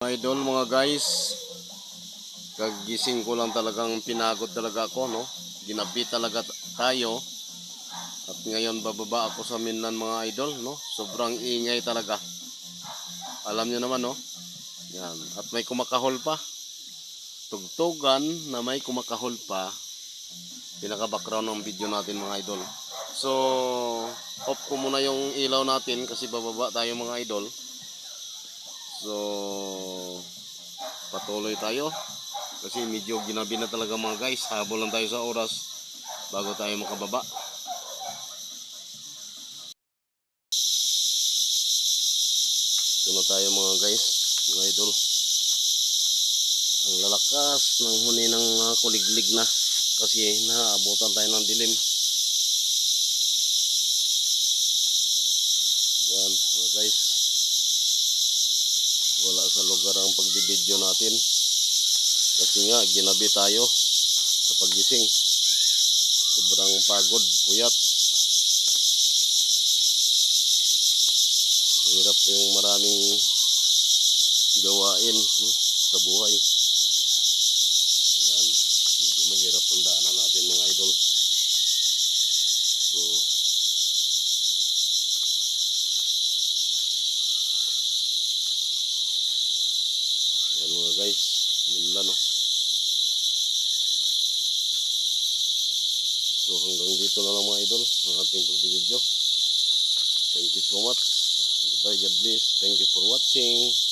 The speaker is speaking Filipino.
Idol mga guys, kagising ko lang talagang pinagod talaga ako, no? Ginabi talaga tayo. At ngayon bababa ako sa Minnan mga idol, no? Sobrang ingay talaga. Alam niyo naman, no? Yan. At may kumakahol pa. Tugtugan na may kumakahol pa. Pinaka-background ng video natin mga idol. So, off ko muna yung ilaw natin kasi bababa tayo mga idol. So, patuloy tayo kasi medyo ginabi na talaga mga guys. Habol lang tayo sa oras bago tayo makababa. Ito na tayo mga guys, mga idol. Ang lalakas ng huni ng kuliglig na kasi naabutan tayo ng dilim. Yan mga guys, wala sa lugar ang pagbibideo natin kasi nga ginabi tayo sa paggising. Sobrang pagod, puyat. Hirap yung maraming gawain sa buhay. Yan, medyo mahirap ang daanan natin mga idol. So, yan mga guys, Minlan, no? So hanggang dito na lang mga idol ang ating pagbibideo. Thank you so much. Goodbye, God bless. Thank you for watching.